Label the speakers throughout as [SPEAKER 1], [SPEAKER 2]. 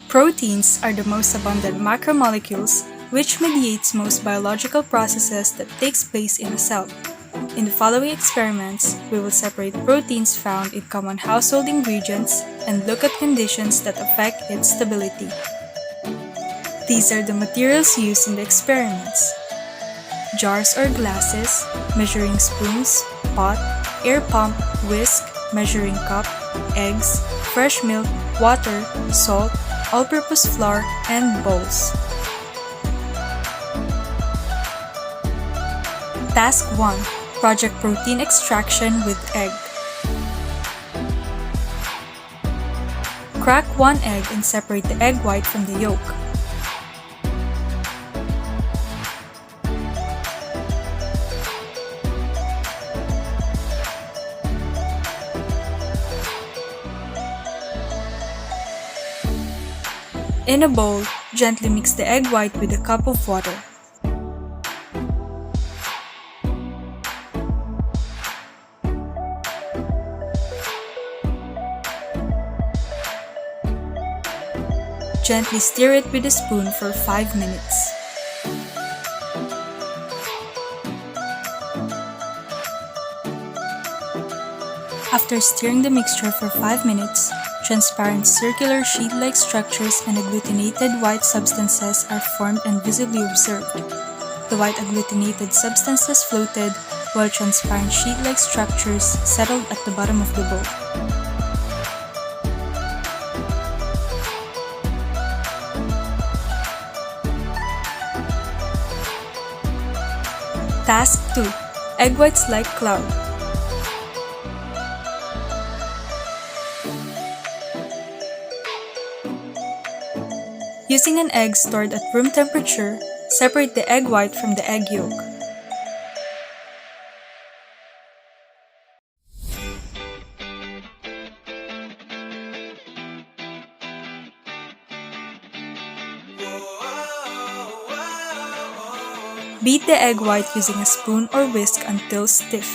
[SPEAKER 1] Proteins are the most abundant macromolecules which mediates most biological processes that takes place in a cell. In the following experiments, we will separate proteins found in common household ingredients and look at conditions that affect its stability. These are the materials used in the experiments: jars or glasses, measuring spoons, pot, air pump, whisk, measuring cup, eggs, fresh milk, water, salt, all-purpose flour, and bowls. Task 1. Project protein extraction with egg. Crack one egg and separate the egg white from the yolk. In a bowl, gently mix the egg white with a cup of water. Gently stir it with a spoon for 5 minutes. After stirring the mixture for 5 minutes, transparent circular sheet-like structures and agglutinated white substances are formed and visibly observed. The white agglutinated substances floated, while transparent sheet-like structures settled at the bottom of the bowl. Task 2. Egg whites like cloud. Using an egg stored at room temperature, separate the egg white from the egg yolk. Beat the egg white using a spoon or whisk until stiff.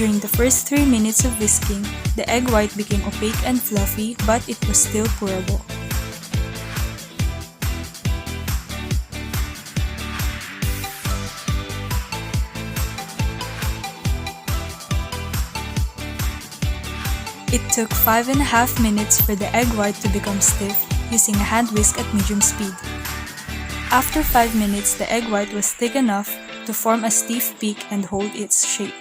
[SPEAKER 1] During the first 3 minutes of whisking, the egg white became opaque and fluffy, but it was still pourable. It took 5.5 minutes for the egg white to become stiff using a hand whisk at medium speed. After 5 minutes, the egg white was thick enough to form a stiff peak and hold its shape.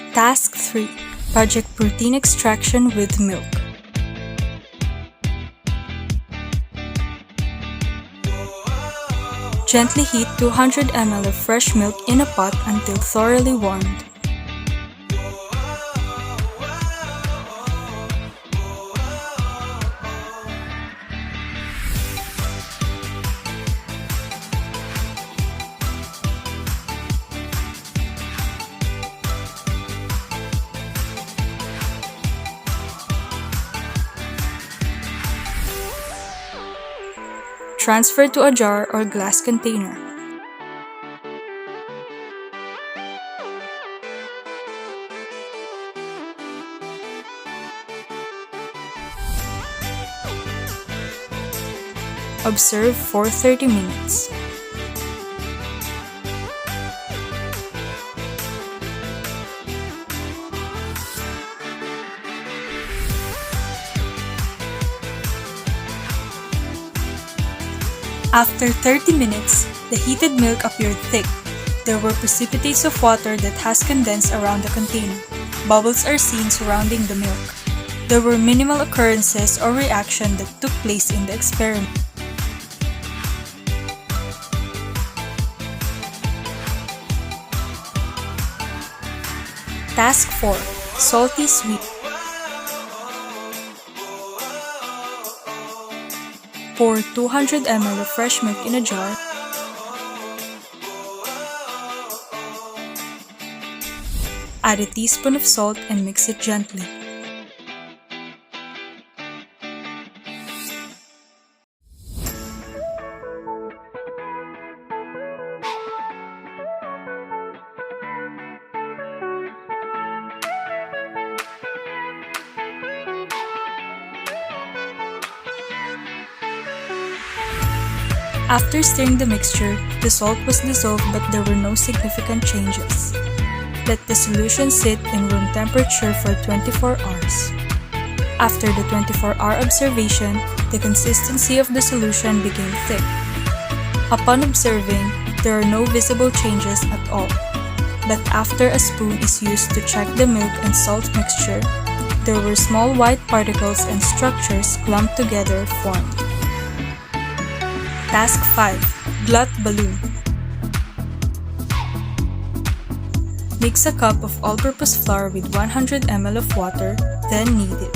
[SPEAKER 1] Task 3. Project protein extraction with milk. Gently heat 200 ml of fresh milk in a pot until thoroughly warmed. Transfer to a jar or glass container. Observe for 30 minutes. After 30 minutes, the heated milk appeared thick. There were precipitates of water that has condensed around the container. Bubbles are seen surrounding the milk. There were minimal occurrences or reaction that took place in the experiment. Task 4. Salty sweet. Pour 200 ml of fresh milk in a jar. Add a teaspoon of salt and mix it gently. After stirring the mixture, the salt was dissolved but there were no significant changes. Let the solution sit in room temperature for 24 hours. After the 24-hour observation, the consistency of the solution became thick. Upon observing, there are no visible changes at all. But after a spoon is used to check the milk and salt mixture, there were small white particles and structures clumped together formed. Task 5. Glut balloon. Mix a cup of all-purpose flour with 100 ml of water, then knead it.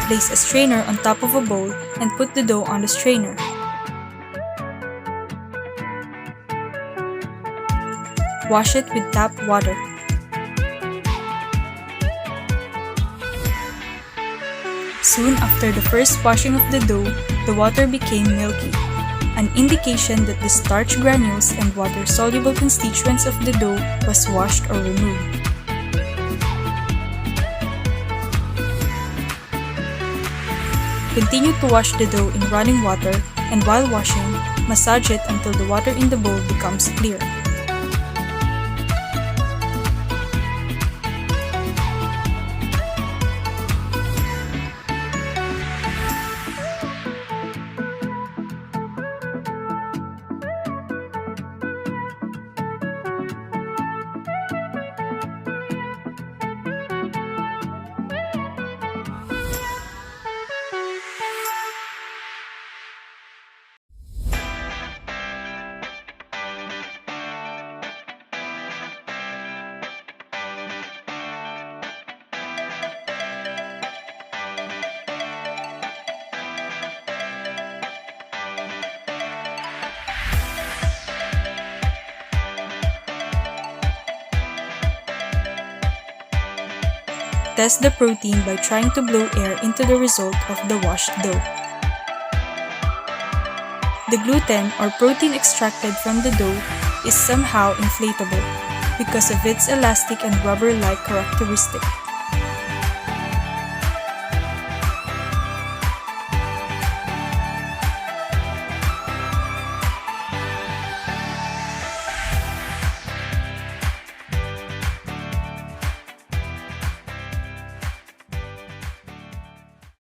[SPEAKER 1] Place a strainer on top of a bowl and put the dough on the strainer. Wash it with tap water. Soon after the first washing of the dough, the water became milky, an indication that the starch granules and water-soluble constituents of the dough was washed or removed. Continue to wash the dough in running water, and while washing, massage it until the water in the bowl becomes clear. Test the protein by trying to blow air into the result of the washed dough. The gluten or protein extracted from the dough is somehow inflatable because of its elastic and rubber-like characteristic.